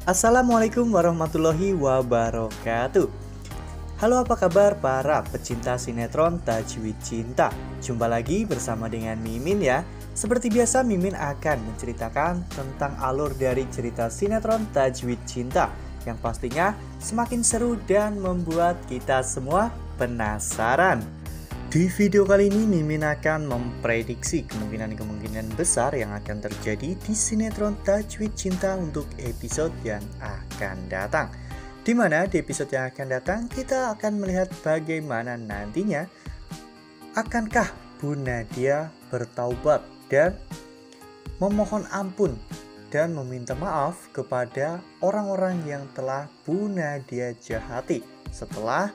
Assalamualaikum warahmatullahi wabarakatuh. Halo, apa kabar para pecinta sinetron Tajwid Cinta? Jumpa lagi bersama dengan Mimin ya. Seperti biasa, Mimin akan menceritakan tentang alur dari cerita sinetron Tajwid Cinta yang pastinya semakin seru dan membuat kita semua penasaran. Di video kali ini, Mimin akan memprediksi kemungkinan-kemungkinan besar yang akan terjadi di sinetron Tajwid Cinta untuk episode yang akan datang. Di mana di episode yang akan datang, kita akan melihat bagaimana nantinya akankah Bu Nadia bertaubat dan memohon ampun dan meminta maaf kepada orang-orang yang telah Bu Nadia jahati setelah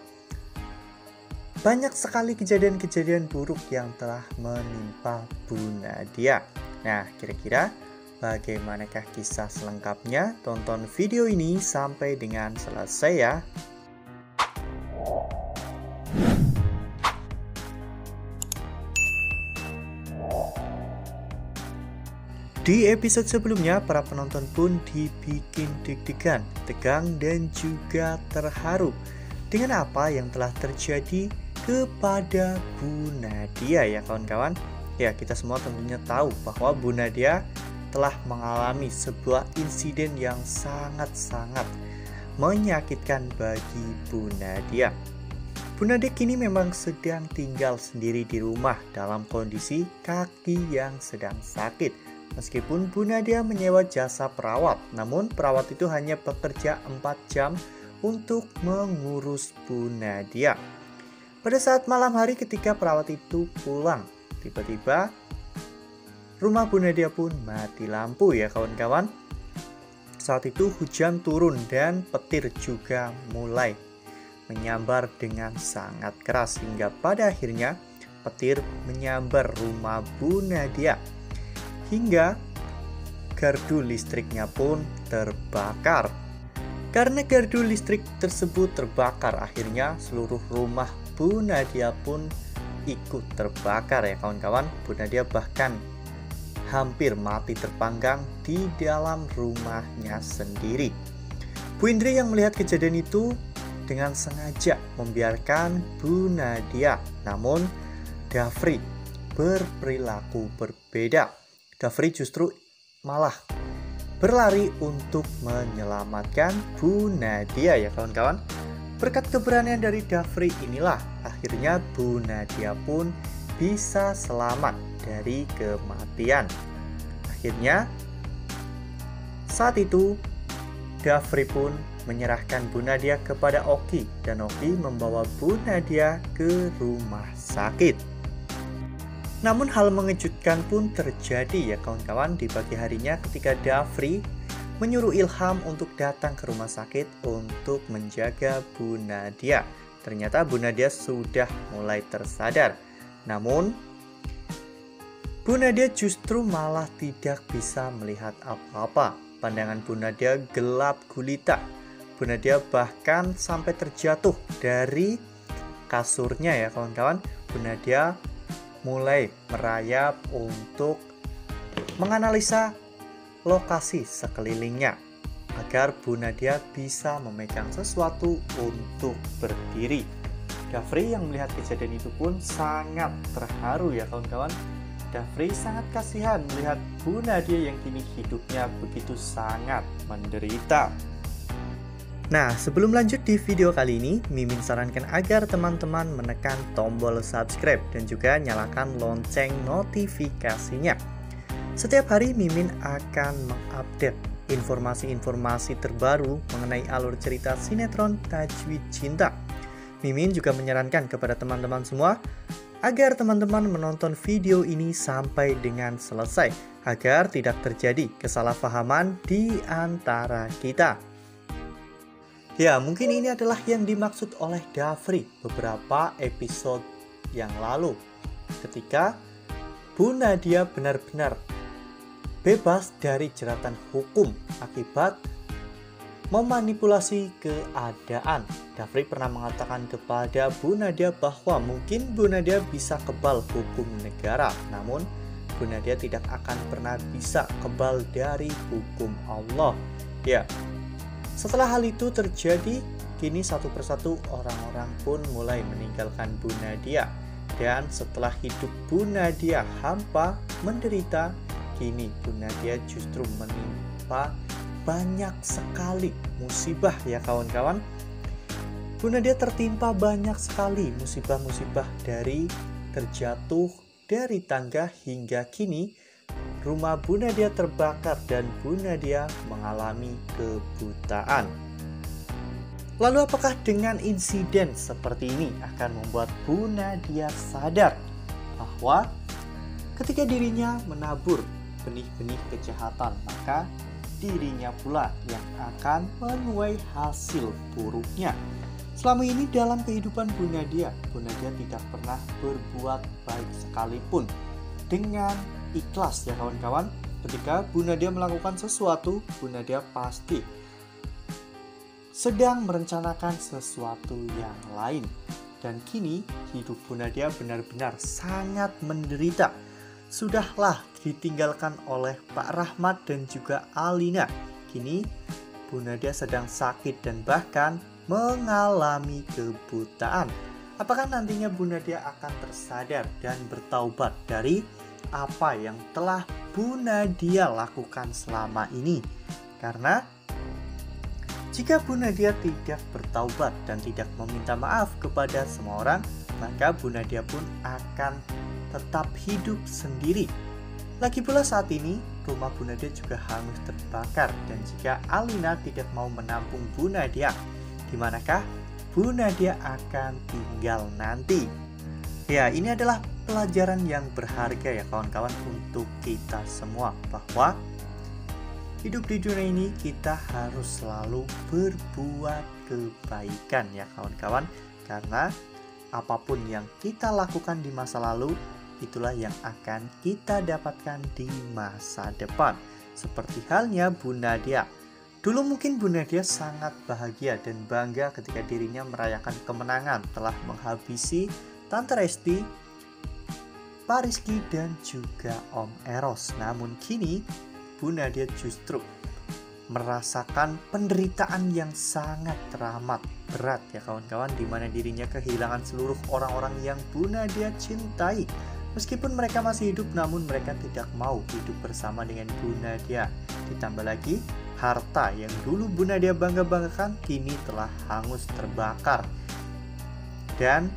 banyak sekali kejadian-kejadian buruk yang telah menimpa Bu Nadia. Nah, kira-kira bagaimanakah kisah selengkapnya? Tonton video ini sampai dengan selesai ya. Di episode sebelumnya, para penonton pun dibikin deg-degan, tegang, dan juga terharu dengan apa yang telah terjadi kepada Bu Nadia ya kawan-kawan. Ya, kita semua tentunya tahu bahwa Bu Nadia telah mengalami sebuah insiden yang sangat-sangat menyakitkan bagi Bu Nadia. Bu Nadia kini memang sedang tinggal sendiri di rumah dalam kondisi kaki yang sedang sakit. Meskipun Bu Nadia menyewa jasa perawat, namun perawat itu hanya bekerja 4 jam untuk mengurus Bu Nadia. Pada saat malam hari ketika perawat itu pulang, tiba-tiba rumah Bu Nadia pun mati lampu ya kawan-kawan. Saat itu hujan turun dan petir juga mulai menyambar dengan sangat keras hingga pada akhirnya petir menyambar rumah Bu Nadia hingga gardu listriknya pun terbakar. Karena gardu listrik tersebut terbakar, akhirnya seluruh rumah Bu Nadia pun ikut terbakar ya kawan-kawan. Bu Nadia bahkan hampir mati terpanggang di dalam rumahnya sendiri. Bu Indri yang melihat kejadian itu dengan sengaja membiarkan Bu Nadia. Namun Dafri berperilaku berbeda. Dafri justru malah berlari untuk menyelamatkan Bu Nadia ya kawan-kawan. Berkat keberanian dari Dafri inilah akhirnya Bu Nadia pun bisa selamat dari kematian. Akhirnya saat itu Dafri pun menyerahkan Bu Nadia kepada Oki dan Oki membawa Bu Nadia ke rumah sakit. Namun hal mengejutkan pun terjadi ya kawan-kawan di pagi harinya ketika Dafri menyuruh Ilham untuk datang ke rumah sakit untuk menjaga Bu Nadia. Ternyata Bu Nadia sudah mulai tersadar. Namun Bu Nadia justru malah tidak bisa melihat apa-apa. Pandangan Bu Nadia gelap gulita. Bu Nadia bahkan sampai terjatuh dari kasurnya ya kawan-kawan. Bu Nadia mulai merayap untuk menganalisa lokasi sekelilingnya agar Bu Nadia bisa memegang sesuatu untuk berdiri. Dafri yang melihat kejadian itu pun sangat terharu ya kawan-kawan. Dafri sangat kasihan melihat Bu Nadia yang kini hidupnya begitu sangat menderita. Nah, sebelum lanjut di video kali ini, Mimin sarankan agar teman-teman menekan tombol subscribe dan juga nyalakan lonceng notifikasinya. Setiap hari Mimin akan mengupdate informasi-informasi terbaru mengenai alur cerita sinetron Tajwid Cinta. Mimin juga menyarankan kepada teman-teman semua agar teman-teman menonton video ini sampai dengan selesai agar tidak terjadi kesalahpahaman di antara kita. Ya, mungkin ini adalah yang dimaksud oleh Dafri beberapa episode yang lalu ketika Bu Nadia benar-benar bebas dari jeratan hukum akibat memanipulasi keadaan. Dafri pernah mengatakan kepada Bu Nadia bahwa mungkin Bu Nadia bisa kebal hukum negara, namun Bu Nadia tidak akan pernah bisa kebal dari hukum Allah. Ya, Setelah hal itu terjadi, kini satu persatu orang-orang pun mulai meninggalkan Bu Nadia. Dan setelah hidup Bu Nadia hampa, menderita, kini Bu Nadia justru menimpa banyak sekali musibah ya kawan-kawan. Bu Nadia tertimpa banyak sekali musibah-musibah, dari terjatuh dari tangga hingga kini rumah Bu Nadia terbakar dan Bu Nadia mengalami kebutaan. Lalu apakah dengan insiden seperti ini akan membuat Bu Nadia sadar bahwa ketika dirinya menabur benih-benih kejahatan, maka dirinya pula yang akan menuai hasil buruknya. Selama ini dalam kehidupan Bu Nadia tidak pernah berbuat baik sekalipun. Dengan ikhlas ya kawan-kawan, ketika Bu Nadia melakukan sesuatu, Bu Nadia pasti sedang merencanakan sesuatu yang lain. Dan kini hidup Bu Nadia benar-benar sangat menderita. Sudahlah ditinggalkan oleh Pak Rahmat dan juga Alina. Kini Bu Nadia sedang sakit dan bahkan mengalami kebutaan. Apakah nantinya Bu Nadia akan tersadar dan bertaubat dari apa yang telah Bu Nadia lakukan selama ini? Karena jika Bu Nadia tidak bertaubat dan tidak meminta maaf kepada semua orang, maka Bu Nadia pun akan tetap hidup sendiri. Lagi pula saat ini, rumah Bu Nadia juga hangus terbakar. Dan jika Alina tidak mau menampung Bu Nadia, di manakah Bu Nadia akan tinggal nanti? Ya, ini adalah pelajaran yang berharga ya kawan-kawan untuk kita semua, bahwa hidup di dunia ini kita harus selalu berbuat kebaikan ya kawan-kawan. Karena apapun yang kita lakukan di masa lalu, itulah yang akan kita dapatkan di masa depan. Seperti halnya Bu Nadia. Dulu mungkin Bu Nadia sangat bahagia dan bangga ketika dirinya merayakan kemenangan telah menghabisi Tante Resti, Pak Rizky dan juga Om Eros. Namun kini Bu Nadia justru merasakan penderitaan yang sangat teramat berat ya kawan-kawan, di mana dirinya kehilangan seluruh orang-orang yang Bu Nadia cintai. Meskipun mereka masih hidup, namun mereka tidak mau hidup bersama dengan Bu Nadia. Ditambah lagi, harta yang dulu Bu Nadia bangga-banggakan kini telah hangus terbakar. Dan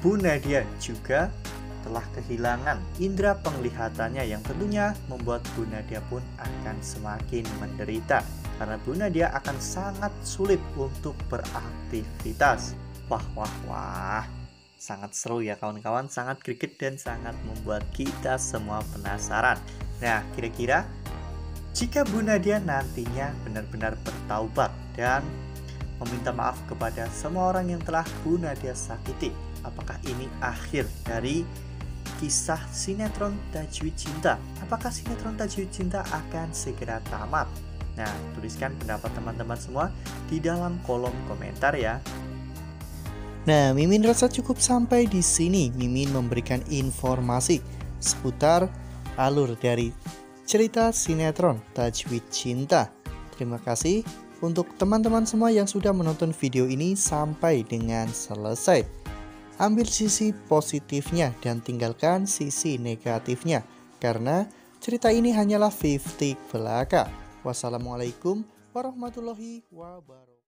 Bu Nadia juga telah kehilangan indera penglihatannya, yang tentunya membuat Bu Nadia pun akan semakin menderita. Karena Bu Nadia akan sangat sulit untuk beraktivitas. Wah, sangat seru ya kawan-kawan, sangat greget dan sangat membuat kita semua penasaran. Nah, kira-kira jika Bu Nadia nantinya benar-benar bertaubat dan meminta maaf kepada semua orang yang telah Bu Nadia sakiti, apakah ini akhir dari kisah sinetron Tajwid Cinta? Apakah sinetron Tajwid Cinta akan segera tamat? Nah, tuliskan pendapat teman-teman semua di dalam kolom komentar ya. Nah, Mimin rasa cukup sampai di sini. Mimin memberikan informasi seputar alur dari cerita sinetron Tajwid Cinta. Terima kasih untuk teman-teman semua yang sudah menonton video ini sampai dengan selesai. Ambil sisi positifnya dan tinggalkan sisi negatifnya, karena cerita ini hanyalah 50 belaka. Wassalamualaikum warahmatullahi wabarakatuh.